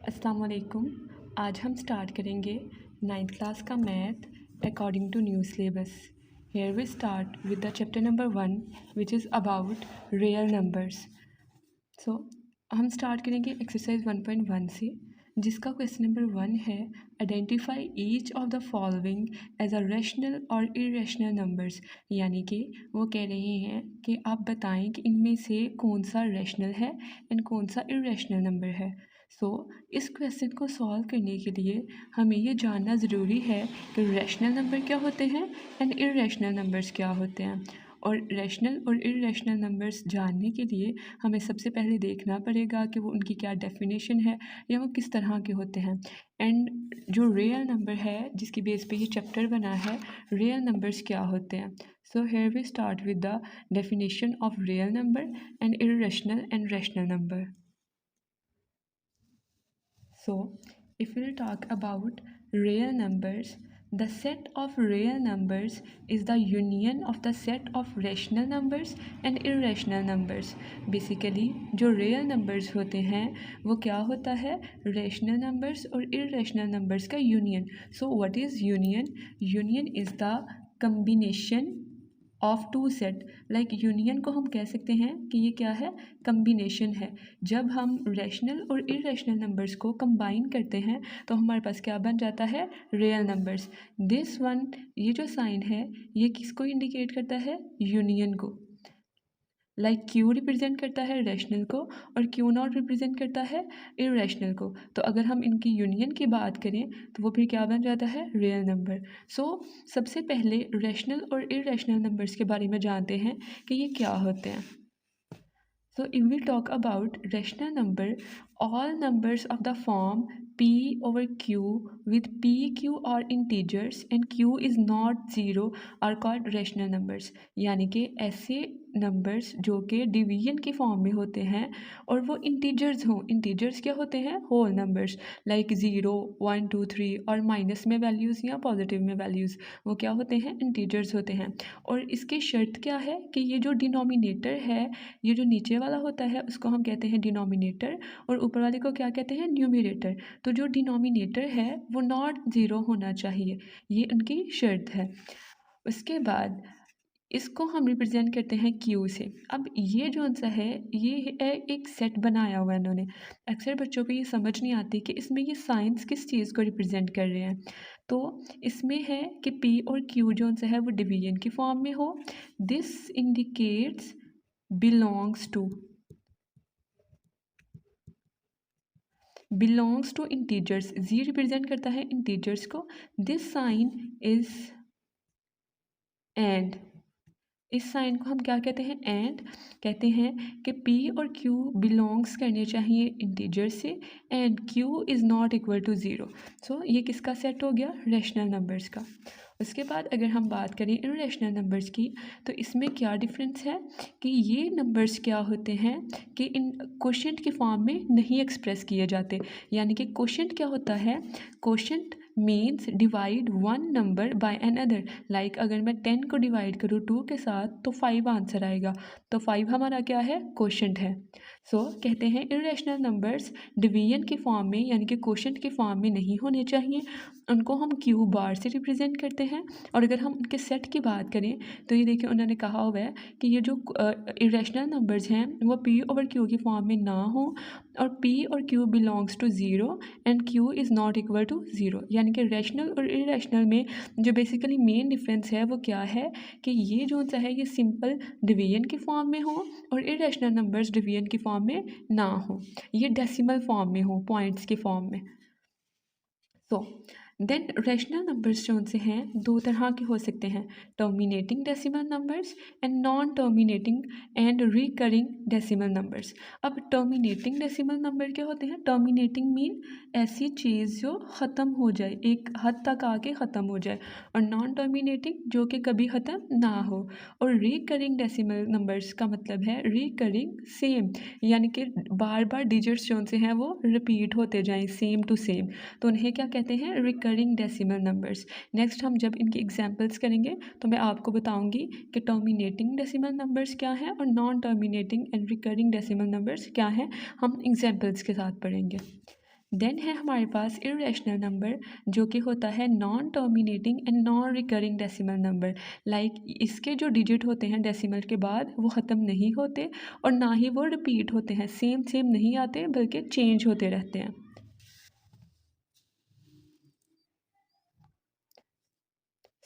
अस्सलाम वालेकुम। आज हम स्टार्ट करेंगे 9th क्लास का math according to new syllabus. Here we start with the chapter number 1 which is about real numbers. So हम स्टार्ट करेंगे एक्सरसाइज 1.1 से, जिसका क्वेश्चन नंबर 1 है identify each of the following as a rational or irrational numbers. यानी कि वो कह रहे हैं कि आप बताएं कि इनमें से कौन सा रैशनल है एंड कौन सा इरेशनल नंबर है। इस क्वेश्चन को सॉल्व करने के लिए हमें ये जानना ज़रूरी है कि रैशनल नंबर क्या होते हैं एंड इरेशनल नंबर्स क्या होते हैं। और रैशनल और इरेशनल नंबर्स जानने के लिए हमें सबसे पहले देखना पड़ेगा कि वो उनकी क्या डेफिनेशन है या वो किस तरह के होते हैं। एंड जो रियल नंबर है जिसकी बेस पे ये चैप्टर बना है, रियल नंबर्स क्या होते हैं। So here we start with the definition of real number and irrational and rational number. So, if we'll talk about real numbers, the set of real numbers is the union of the set of rational numbers and irrational numbers. Basically, जो real numbers होते हैं वो क्या होता है, rational numbers और irrational numbers का union. So, what is union? Union is the combination of two set. Like union को हम कह सकते हैं कि ये क्या है, कम्बिनेशन है। जब हम रैशनल और इरेशनल नंबर्स को कंबाइन करते हैं तो हमारे पास क्या बन जाता है, रियल नंबर्स। दिस वन, ये जो साइन है ये किसको इंडिकेट करता है, यूनियन को। लाइक क्यू रिप्रेजेंट करता है रैशनल को और क्यू नॉट रिप्रेजेंट करता है इरेशनल को। तो अगर हम इनकी यूनियन की बात करें तो वो फिर क्या बन जाता है, रियल नंबर। सबसे पहले रैशनल और इरेशनल नंबर्स के बारे में जानते हैं कि ये क्या होते हैं। If we talk about rational number, all numbers of the form p over q with p, q are integers and q is not 0 are called rational numbers। यानी कि ऐसे नंबर्स जो कि डिवीजन की फॉर्म में होते हैं और वो इंटीजर्स हों। इंटीजर्स क्या होते हैं, होल नंबर्स, लाइक 0, 1, 2, 3 और माइनस में वैल्यूज़ या पॉजिटिव में वैल्यूज़, वो क्या होते हैं, इंटीजर्स होते हैं। और इसकी शर्त क्या है कि ये जो डिनोमिनेटर है, ये जो नीचे वाला होता है उसको हम कहते हैं डिनोमिनेटर और ऊपर वाले को क्या कहते हैं, न्यूमरेटर। तो जो डिनोमिनेटर है वो नॉट ज़ीरो होना चाहिए, ये उनकी शर्त है। उसके बाद इसको हम रिप्रेजेंट करते हैं क्यू से। अब ये जो सा है ये है एक सेट बनाया हुआ है इन्होंने। अक्सर बच्चों को ये समझ नहीं आती कि इसमें ये साइंस किस चीज़ को रिप्रेजेंट कर रहे हैं। तो इसमें है कि पी और क्यू जो सा है वो डिवीजन की फॉर्म में हो। This indicates belongs to integers. Z represent करता है इंटीजर्स को। दिस साइन इज एंड, इस साइन को हम क्या कहते हैं, एंड कहते हैं कि p और q बिलोंग्स करने चाहिए इंटीजर से and q is not equal to 0। ये किसका सेट हो गया, रैशनल नंबर्स का। उसके बाद अगर हम बात करें इरेशनल नंबर्स की तो इसमें क्या डिफरेंस है कि ये नंबर्स क्या होते हैं कि इन क्वोशंट की फॉर्म में नहीं एक्सप्रेस किए जाते। यानी कि क्वोशंट क्या होता है, quotient means divide one number by another. Like अगर मैं 10 को डिवाइड करूँ 2 के साथ तो 5 आंसर आएगा, तो 5 हमारा क्या है, क्वोशंट है। कहते हैं इरेशनल नंबर्स डिवीजन की फॉर्म में यानी कि क्वोशंट की फॉर्म में नहीं होने चाहिए, उनको हम क्यू बार से रिप्रेजेंट करते हैं। और अगर हम उनके सेट की बात करें तो ये देखिए उन्होंने कहा हुआ है कि ये जो इरेशनल नंबर्स हैं वो पी ओवर क्यू की फॉर्म में ना हो और पी और Q belongs to 0 and Q is not equal to 0। यानी कि रैशनल और इरेशनल में जो बेसिकली मेन डिफरेंस है वो क्या है कि ये जो सा है ये सिंपल डिवीजन की फॉर्म में हो और इरेशनल नंबर्स डिवीजन की फॉर्म में ना हो, ये डेसिमल फॉर्म में हो, पॉइंट्स की फॉर्म में। देन रैशनल नंबर्स जो से हैं दो तरह के हो सकते हैं, terminating decimal numbers and non terminating and recurring decimal numbers. अब टर्मिनेटिंग डेसिमल नंबर क्या होते हैं, टर्मिनेटिंग मीन ऐसी चीज़ जो ख़त्म हो जाए, एक हद तक आके ख़त्म हो जाए, और नॉन टर्मिनेटिंग जो कि कभी ख़त्म ना हो। और रिकरिंग डेसिमल नंबर्स का मतलब है रिकरिंग सेम, यानी कि बार बार डिजिट्स जो से हैं वो रिपीट होते जाएं सेम टू सेम, तो उन्हें क्या कहते हैं, रिकरिंग डेसिमल नंबर्स। नेक्स्ट हम जब इनकी एग्जांपल्स करेंगे तो मैं आपको बताऊंगी कि टर्मिनेटिंग डेसिमल नंबर्स क्या हैं और non terminating and recurring decimal numbers क्या हैं, हम एग्जांपल्स के साथ पढ़ेंगे। देन है हमारे पास इरेशनल नंबर, जो कि होता है non terminating and non recurring decimal number. Like इसके जो डिजिट होते हैं डेसिमल के बाद वो ख़त्म नहीं होते और ना ही वो रिपीट होते हैं, सेम सेम नहीं आते बल्कि चेंज होते रहते हैं।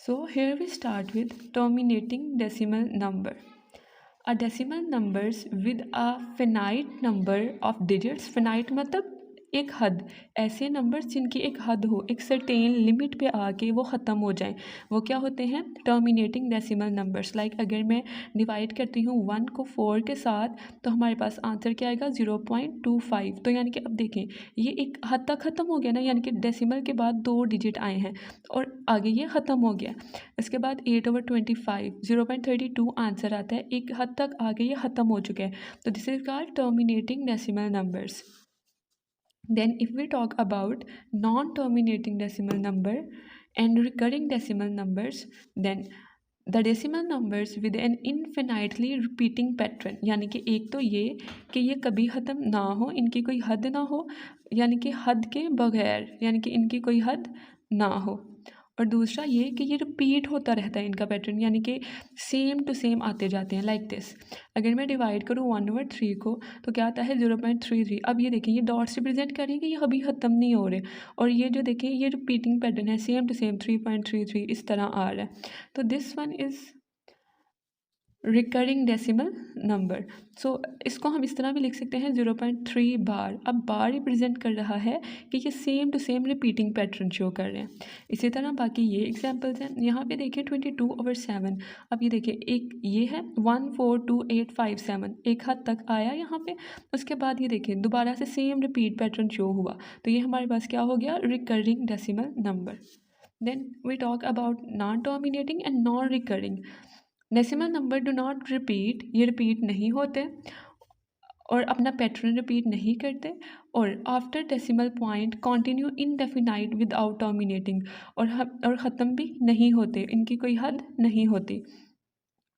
So here we start with terminating decimal number. A decimal numbers with a finite number of digits, finite मतलब एक हद, ऐसे नंबर्स जिनकी एक हद हो, एक सर्टेन लिमिट पे आके वो ख़त्म हो जाएं, वो क्या होते हैं? Terminating decimal numbers. लाइक अगर मैं डिवाइड करती हूँ 1 को 4 के साथ तो हमारे पास आंसर क्या आएगा? 0.25। तो यानी कि अब देखें ये एक हद तक ख़त्म हो गया ना, यानी कि डेसिमल के बाद 2 डिजिट आए हैं और आगे ये ख़त्म हो गया। इसके बाद 8/25 0.32 आंसर आता है, एक हद तक आगे ये ख़त्म हो चुका है। तो this is called terminating decimal numbers. Then if we talk about non-terminating decimal number and recurring decimal numbers, then the decimal numbers with an infinitely repeating pattern, यानी कि एक तो ये कि ये कभी ख़त्म ना हो, इनकी कोई हद ना हो, यानी कि हद के बगैर, यानी कि इनकी कोई हद ना हो। और दूसरा ये कि ये रिपीट होता रहता है इनका पैटर्न, यानी कि सेम टू सेम आते जाते हैं। लाइक दिस, अगर मैं डिवाइड करूँ 1/3 को तो क्या आता है? 0.33। अब ये देखें ये डॉट्स रिप्रेजेंट करें कि ये कभी ख़त्म नहीं हो रहे, और ये जो देखें ये रिपीटिंग पैटर्न है, सेम टू सेम 3.33 इस तरह आ रहा है। तो this one is recurring decimal number. So इसको हम इस तरह भी लिख सकते हैं 0.3 बार। अब बार रिप्रेजेंट कर रहा है कि ये same to same repeating pattern show कर रहे हैं। इसी तरह बाकी ये एग्जांपल्स हैं। यहाँ पे देखिए 22/7। अब ये देखिए एक ये है 142857, एक हद तक आया यहाँ पे, उसके बाद ये देखिए दोबारा से सेम रिपीट पैटर्न शो हुआ, तो ये हमारे पास क्या हो गया? Recurring decimal number. Then we talk about non terminating and non recurring decimal number. Do not repeat, ये रिपीट नहीं होते और अपना पैटर्न रिपीट नहीं करते, और after decimal point continue indefinite without terminating, और ख़त्म भी नहीं होते, इनकी कोई हद नहीं होती।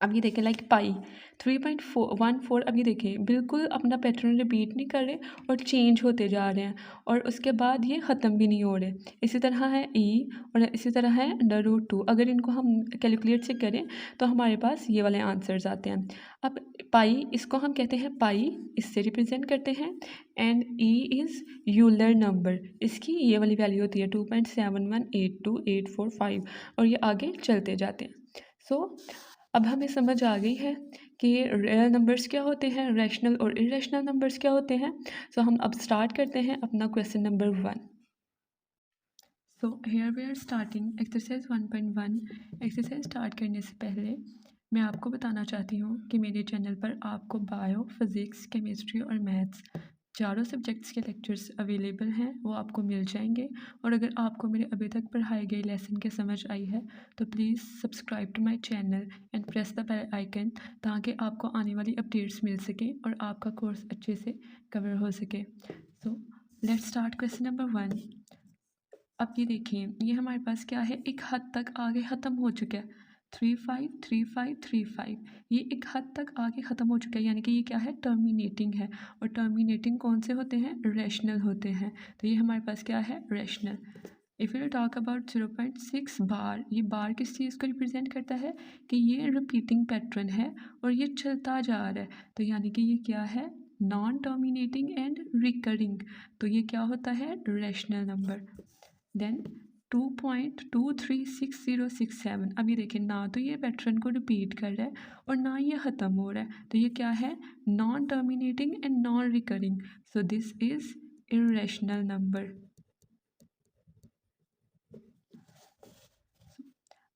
अब ये देखें लाइक पाई 3.14, अब ये देखें बिल्कुल अपना पैटर्न रिपीट नहीं कर रहे और चेंज होते जा रहे हैं, और उसके बाद ये ख़त्म भी नहीं हो रहे। इसी तरह है ई, और इसी तरह है √2। अगर इनको हम कैलकुलेट से करें तो हमारे पास ये वाले आंसर्स आते हैं। अब पाई, इसको हम कहते हैं पाई, इससे रिप्रेजेंट करते हैं, and E is Euler number, इसकी ये वाली वैल्यू होती है 2.71828445, और ये आगे चलते जाते हैं। सो अब हमें समझ आ गई है कि रियल नंबर्स क्या होते हैं, रैशनल और इरेशनल नंबर्स क्या होते हैं। सो हम अब स्टार्ट करते हैं अपना question number 1। So here we are starting exercise 1.1। Exercise start करने से पहले मैं आपको बताना चाहती हूँ कि मेरे चैनल पर आपको बायो, फिज़िक्स, केमिस्ट्री और मैथ्स चारों सब्जेक्ट्स के लेक्चर्स अवेलेबल हैं, वो आपको मिल जाएंगे। और अगर आपको मेरे अभी तक पढ़ाए गए लेसन के समझ आई है तो please subscribe to my channel and press the bell icon, ताकि आपको आने वाली अपडेट्स मिल सकें और आपका कोर्स अच्छे से कवर हो सके। So let's start question number 1। अब ये देखिए ये हमारे पास क्या है, एक हद तक आगे ख़त्म हो चुका है। 353535, ये एक हद तक आगे ख़त्म हो चुका है, यानी कि ये क्या है? टर्मिनेटिंग है। और टर्मिनेटिंग कौन से होते हैं? रैशनल होते हैं। तो ये हमारे पास क्या है? Rational. If you talk about 0.6 बार, ये बार किस चीज़ को रिप्रेजेंट करता है? कि ये रिपीटिंग पैटर्न है और ये चलता जा रहा है, तो यानी कि ये क्या है? Non terminating and recurring. तो ये क्या होता है? Rational number. देन 2.236067, अब ये देखिए ना तो ये पैटर्न को रिपीट कर रहा है और ना ये ख़त्म हो रहा है, तो ये क्या है? Non terminating and non recurring. So this is irrational number.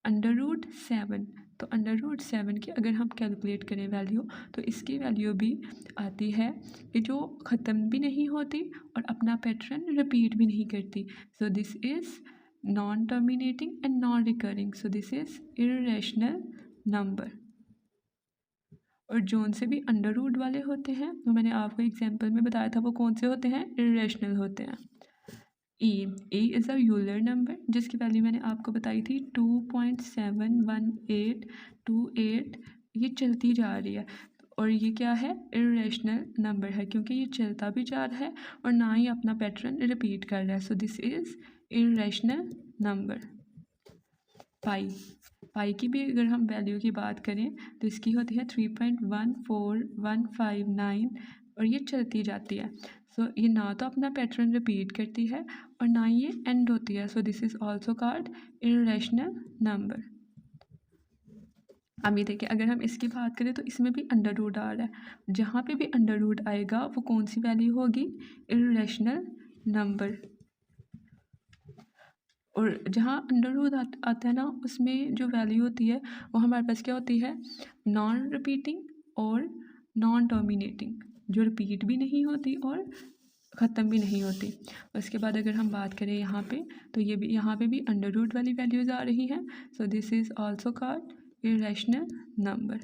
√7, तो √7 की अगर हम कैलकुलेट करें वैल्यू, तो इसकी वैल्यू भी आती है कि जो ख़त्म भी नहीं होती और अपना पैटर्न रिपीट भी नहीं करती। सो this is non terminating and non recurring. So this is irrational number. और जोन से भी √ वाले होते हैं, तो मैंने आपको एग्जांपल में बताया था वो कौन से होते हैं? इरेशनल होते हैं। A is a Euler number, जिसकी वैल्यू मैंने आपको बताई थी 2.71828, ये चलती जा रही है। और ये क्या है, इरेशनल नंबर है, क्योंकि ये चलता भी जा रहा है और ना ही अपना पैटर्न रिपीट कर रहा है। So this is irrational number. Pi की भी अगर हम वैल्यू की बात करें तो इसकी होती है 3.14159 और ये चलती जाती है। सो ये ना तो अपना पैटर्न रिपीट करती है और ना ही ये एंड होती है। So this is also called irrational number. अब ये देखिए, अगर हम इसकी बात करें तो इसमें भी अंडर रूट आ रहा है। जहाँ पे भी अंडर रूट आएगा वो कौन सी वैल्यू होगी, इरेशनल नंबर। और जहाँ अंडर रूट आता है ना, उसमें जो वैल्यू होती है वो हमारे पास क्या होती है, नॉन रिपीटिंग और नॉन टर्मिनेटिंग, जो रिपीट भी नहीं होती और ख़त्म भी नहीं होती। उसके बाद अगर हम बात करें यहाँ पे, तो ये भी यहाँ पे भी अंडर रूट वाली वैल्यूज़ आ रही हैं। सो this is also called irrational number.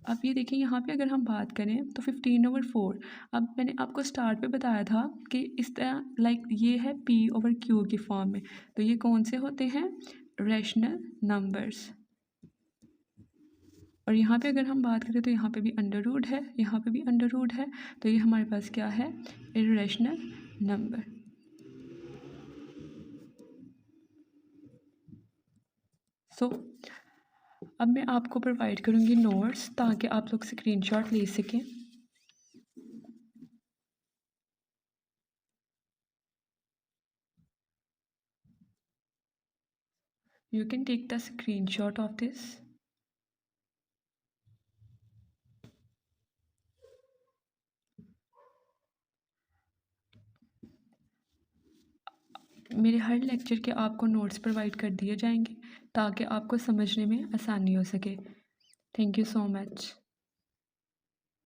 अब ये देखिए, यहाँ पे अगर हम बात करें तो 15/4, अब मैंने आपको स्टार्ट पे बताया था कि इस तरह लाइक ये है P/Q की फॉर्म में, तो ये कौन से होते हैं, रैशनल नंबर्स। और यहाँ पे अगर हम बात करें तो यहाँ पे भी अंडर रूट है, यहाँ पे भी अंडर रूट है, तो ये हमारे पास क्या है, इरेशनल नंबर। सो अब मैं आपको प्रोवाइड करूँगी नोट्स ताकि आप लोग स्क्रीनशॉट ले सकें। You can take the screenshot of this. मेरे हर लेक्चर के आपको नोट्स प्रोवाइड कर दिए जाएंगे ताकि आपको समझने में आसानी हो सके। Thank you so much.